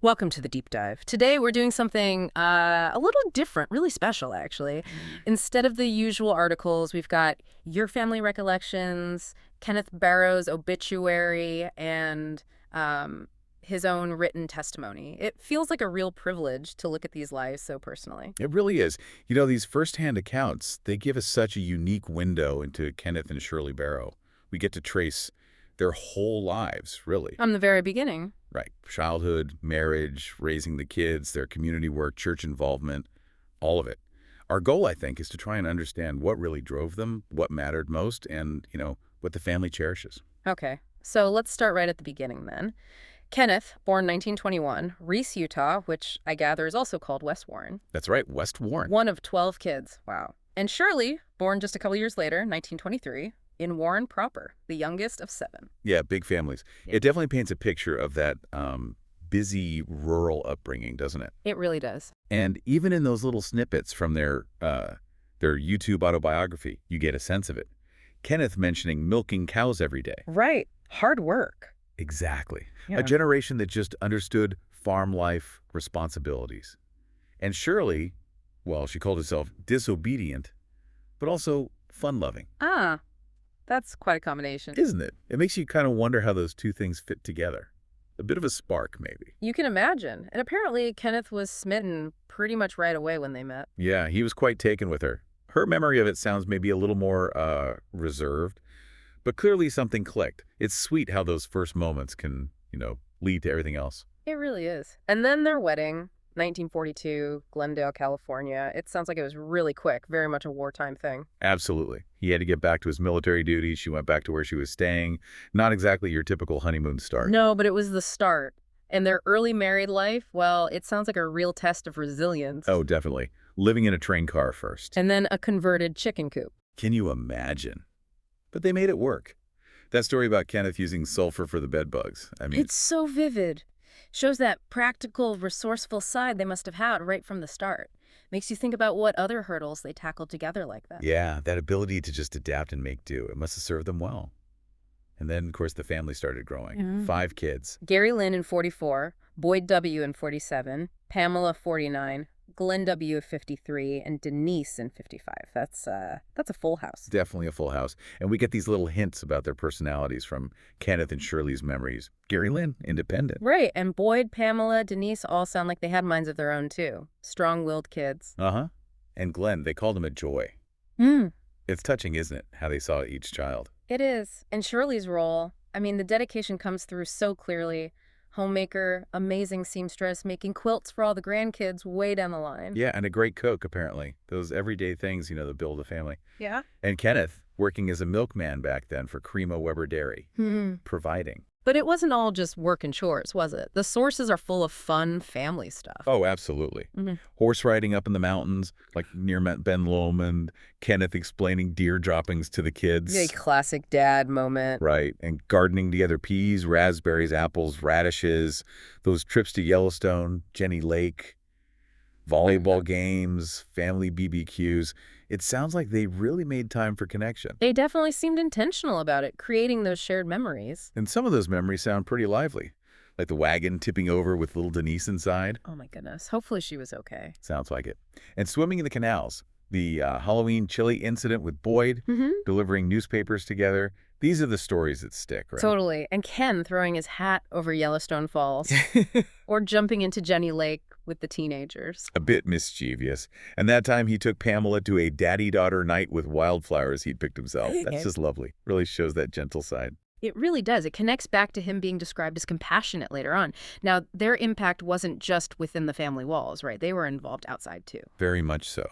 Welcome to the deep dive. Today we're doing something a little different, really special actually. Instead of the usual articles, we've got Your Family Recollections, Kenneth Barrow's obituary, and his own written testimony. It feels like a real privilege to look at these lives so personally. It really is. You know, these firsthand accounts, they give us such a unique window into Kenneth and Shirley Barrow. We get to trace their whole lives, really. From the very beginning. Right. Childhood, marriage, raising the kids, their community work, church involvement, all of it. Our goal, I think, is to try and understand what really drove them, what mattered most, and, what the family cherishes. Okay, so let's start right at the beginning then. Kenneth, born 1921, Reese, Utah, which I gather is also called West Warren. That's right, West Warren. One of 12 kids. Wow. And Shirley, born just a couple years later, 1923, in Warren proper, the youngest of 7. Yeah, big families. Yeah. It definitely paints a picture of that busy rural upbringing, doesn't it? It really does. And even in those little snippets from their YouTube autobiography, you get a sense of it. Kenneth mentioning milking cows every day. Right. Hard work. Exactly. Yeah. A generation that just understood farm life responsibilities. And Shirley, well, she called herself disobedient, but also fun-loving. Ah, that's quite a combination. Isn't it? It makes you kind of wonder how those two things fit together. A bit of a spark, maybe. You can imagine. And apparently Kenneth was smitten pretty much right away when they met. Yeah, he was quite taken with her. Her memory of it sounds maybe a little more reserved, but clearly something clicked. It's sweet how those first moments can, lead to everything else. It really is. And then their wedding, 1942, Glendale, California. It sounds like it was really quick, very much a wartime thing. Absolutely. He had to get back to his military duties. She went back to where she was staying. Not exactly your typical honeymoon start. No, but it was the start. And their early married life, well, it sounds like a real test of resilience. Oh, definitely. Living in a train car first. And then a converted chicken coop. Can you imagine? But they made it work. That story about Kenneth using sulfur for the bed bugs. I mean, It's so vivid. Shows that practical, resourceful side they must have had right from the start. Makes you think about what other hurdles they tackled together like that. yeah, that ability to just adapt and make do. It must have served them well. And then, of course, the family started growing. Yeah. 5 kids. Gary Lynn in 44, Boyd W. in 47, Pamela 49, Glenn W. 53, and Denise in 55. That's a full house. Definitely a full house. And we get these little hints about their personalities from Kenneth and Shirley's memories. Gary Lynn, independent. Right, and Boyd, Pamela, Denise all sound like they had minds of their own too. Strong-willed kids. Uh-huh. And Glenn, they called him a joy. Mm. It's touching, isn't it, how they saw each child? It is. And Shirley's role, I mean, the dedication comes through so clearly. Homemaker, amazing seamstress, making quilts for all the grandkids way down the line. Yeah, and a great cook, apparently. Those everyday things, that build a family. Yeah? And Kenneth, working as a milkman back then for Crema Weber Dairy, providing. But it wasn't all just work and chores, was it? The sources are full of fun family stuff. Oh, absolutely. Horse riding up in the mountains, like near Ben Lomond, Kenneth explaining deer droppings to the kids. A classic dad moment. Right, and gardening together peas, raspberries, apples, radishes, those trips to Yellowstone, Jenny Lake, volleyball games, family BBQs. It sounds like they really made time for connection. They definitely seemed intentional about it, creating those shared memories. And some of those memories sound pretty lively, like the wagon tipping over with little Denise inside. Oh my goodness. Hopefully she was okay. Sounds like it. And swimming in the canals, the Halloween chili incident with Boyd, delivering newspapers together. These are the stories that stick, right? Totally. And Ken throwing his hat over Yellowstone Falls. Or jumping into Jenny Lake with the teenagers. A bit mischievous. And that time he took Pamela to a daddy-daughter night with wildflowers he'd picked himself. That's just lovely. Really shows that gentle side. It really does. It connects back to him being described as compassionate later on. Now, their impact wasn't just within the family walls, right? They were involved outside, too. Very much so.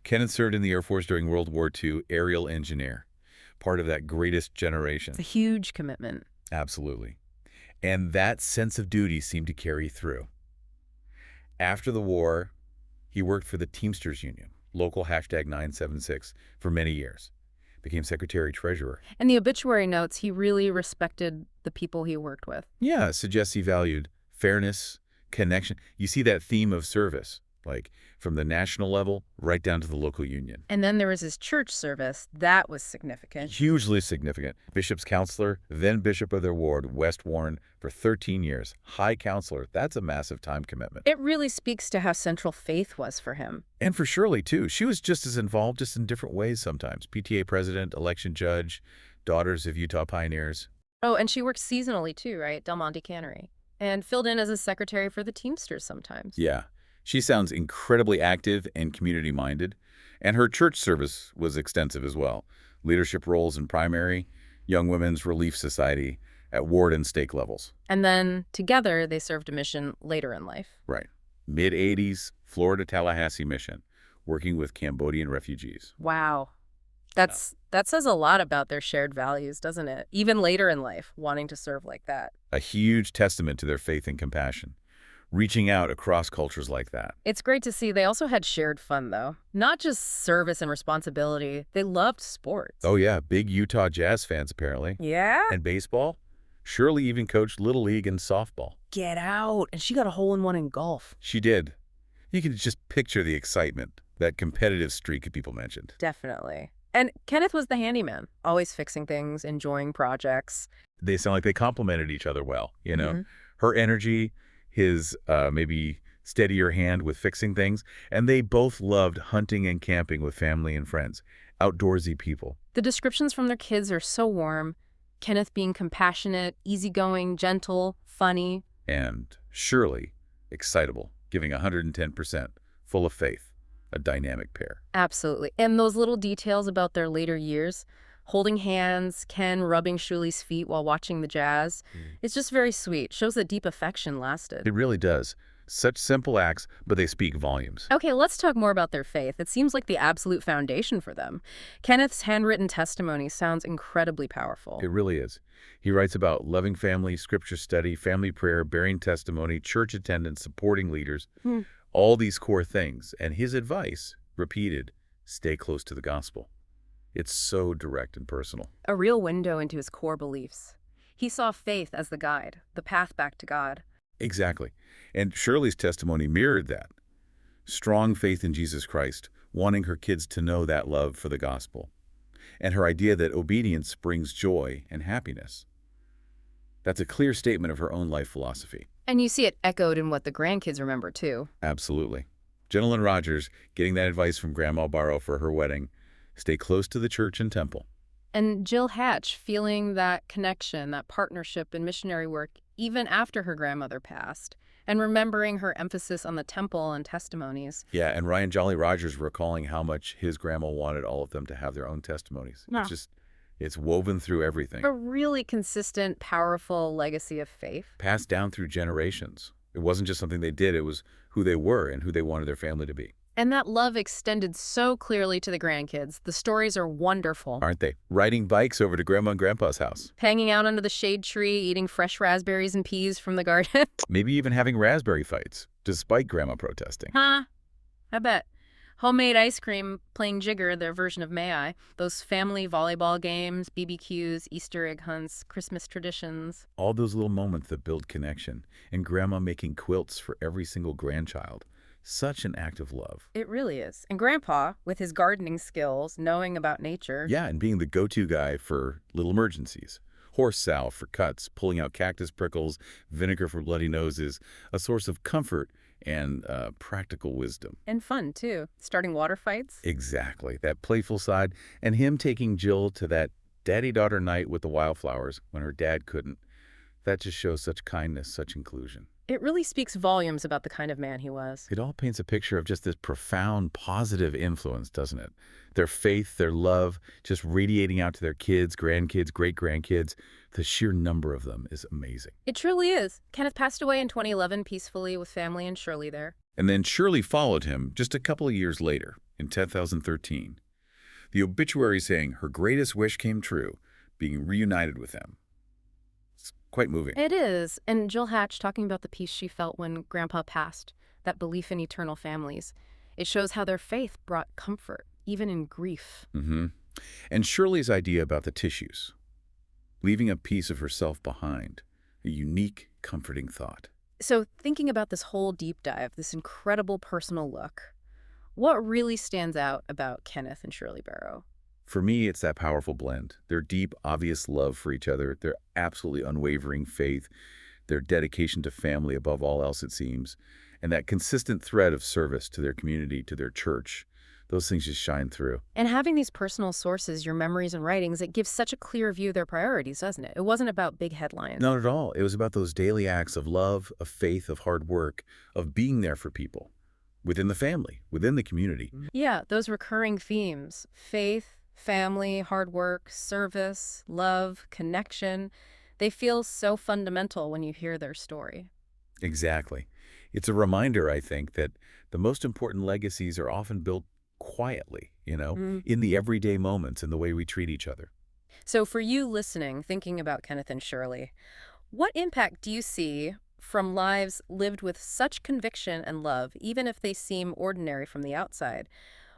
Kenneth served in the Air Force during World War II, aerial engineer. Part of that greatest generation. It's a huge commitment. Absolutely. And that sense of duty seemed to carry through. After the war, he worked for the Teamsters Union, local #976, for many years. Became secretary-treasurer. And the obituary notes, he really respected the people he worked with. Yeah, suggests he valued fairness, connection. You see that theme of service, like from the national level right down to the local union. And then there was his church service. That was significant. Hugely significant. Bishop's counselor, then bishop of their ward, West Warren, for 13 years. High counselor, that's a massive time commitment. It really speaks to how central faith was for him. And for Shirley, too. She was just as involved, just in different ways sometimes. PTA president, election judge, Daughters of Utah Pioneers. Oh, and she worked seasonally too, right? Del Monte Cannery. And filled in as a secretary for the Teamsters sometimes. Yeah. She sounds incredibly active and community-minded. And her church service was extensive as well. Leadership roles in primary, Young Women's Relief Society, at ward and stake levels. And then, together, they served a mission later in life. Right. Mid-'80s, Florida-Tallahassee mission, working with Cambodian refugees. Wow. That says a lot about their shared values, doesn't it? Even later in life, wanting to serve like that. A huge testament to their faith and compassion, reaching out across cultures like that. It's great to see they also had shared fun, though. Not just service and responsibility. They loved sports. Oh, yeah. Big Utah Jazz fans, apparently. Yeah? And baseball? Shirley even coached Little League and softball. Get out. And she got a hole-in-one in golf. She did. You can just picture the excitement, that competitive streak people mentioned. Definitely. And Kenneth was the handyman, always fixing things, enjoying projects. They sound like they complemented each other well, you know? Mm-hmm. Her energy, his maybe steadier hand with fixing things, and they both loved hunting and camping with family and friends, outdoorsy people. The descriptions from their kids are so warm. Kenneth being compassionate, easygoing, gentle, funny. And Shirley, excitable, giving 110%, full of faith. A dynamic pair. Absolutely. And those little details about their later years, holding hands, Ken rubbing Shirley's feet while watching the Jazz, it's just very sweet. Shows that deep affection lasted. It really does. Such simple acts, but they speak volumes. Okay, let's talk more about their faith. It seems like the absolute foundation for them. Kenneth's handwritten testimony sounds incredibly powerful. It really is. He writes about loving family, scripture study, family prayer, bearing testimony, church attendance, supporting leaders. All these core things, and his advice, repeated, stay close to the gospel. It's so direct and personal. A real window into his core beliefs. He saw faith as the guide, the path back to God. Exactly. And Shirley's testimony mirrored that. Strong faith in Jesus Christ, wanting her kids to know that love for the gospel. And her idea that obedience brings joy and happiness. That's a clear statement of her own life philosophy. And you see it echoed in what the grandkids remember, too. Absolutely. Jenilyn Rogers, getting that advice from Grandma Barrow for her wedding, stay close to the church and temple. And Jill Hatch, feeling that connection, that partnership in missionary work, even after her grandmother passed, and remembering her emphasis on the temple and testimonies. Yeah, and Ryan Jolly Rogers recalling how much his grandma wanted all of them to have their own testimonies. Yeah. It's woven through everything. A really consistent, powerful legacy of faith. Passed down through generations. It wasn't just something they did, it was who they were and who they wanted their family to be. And that love extended so clearly to the grandkids. The stories are wonderful. Aren't they? Riding bikes over to Grandma and Grandpa's house. Hanging out under the shade tree, eating fresh raspberries and peas from the garden. Maybe even having raspberry fights, despite Grandma protesting. Huh? I bet. Homemade ice cream, playing jigger, their version of May I. Those family volleyball games, BBQs, Easter egg hunts, Christmas traditions. All those little moments that build connection. And Grandma making quilts for every single grandchild. Such an act of love. It really is. And Grandpa, with his gardening skills, knowing about nature. Yeah, and being the go-to guy for little emergencies. Horse salve for cuts, pulling out cactus prickles, vinegar for bloody noses, a source of comfort and practical wisdom. And fun, too. Starting water fights. Exactly, that playful side. And him taking Jill to that daddy-daughter night with the wildflowers when her dad couldn't. That just shows such kindness, such inclusion. It really speaks volumes about the kind of man he was. It all paints a picture of just this profound, positive influence, doesn't it? Their faith, their love, just radiating out to their kids, grandkids, great-grandkids. The sheer number of them is amazing. It truly is. Kenneth passed away in 2011 peacefully with family and Shirley there. And then Shirley followed him just a couple of years later, in 2013. The obituary saying her greatest wish came true, being reunited with them. It's quite moving. It is. And Jill Hatch talking about the peace she felt when Grandpa passed, that belief in eternal families. It shows how their faith brought comfort, even in grief. And Shirley's idea about the tissues, leaving a piece of herself behind, a unique, comforting thought. So thinking about this whole deep dive, this incredible personal look, what really stands out about Kenneth and Shirley Barrow? For me, it's that powerful blend. Their deep, obvious love for each other, their absolutely unwavering faith, their dedication to family above all else, it seems, and that consistent thread of service to their community, to their church. Those things just shine through. And having these personal sources, your memories and writings, it gives such a clear view of their priorities, doesn't it? It wasn't about big headlines. Not at all. It was about those daily acts of love, of faith, of hard work, of being there for people within the family, within the community. Yeah, those recurring themes, faith, family, hard work, service, love, connection, they feel so fundamental when you hear their story. Exactly. It's a reminder, I think, that the most important legacies are often built quietly, Mm. in the everyday moments and the way we treat each other. So for you listening, thinking about Kenneth and Shirley, what impact do you see from lives lived with such conviction and love, even if they seem ordinary from the outside?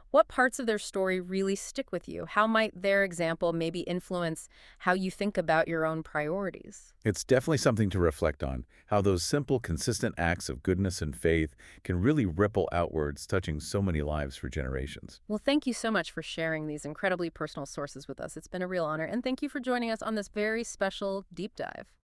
What parts of their story really stick with you? How might their example maybe influence how you think about your own priorities? It's definitely something to reflect on, how those simple, consistent acts of goodness and faith can really ripple outwards, touching so many lives for generations. Well, thank you so much for sharing these incredibly personal sources with us. It's been a real honor. And thank you for joining us on this very special deep dive.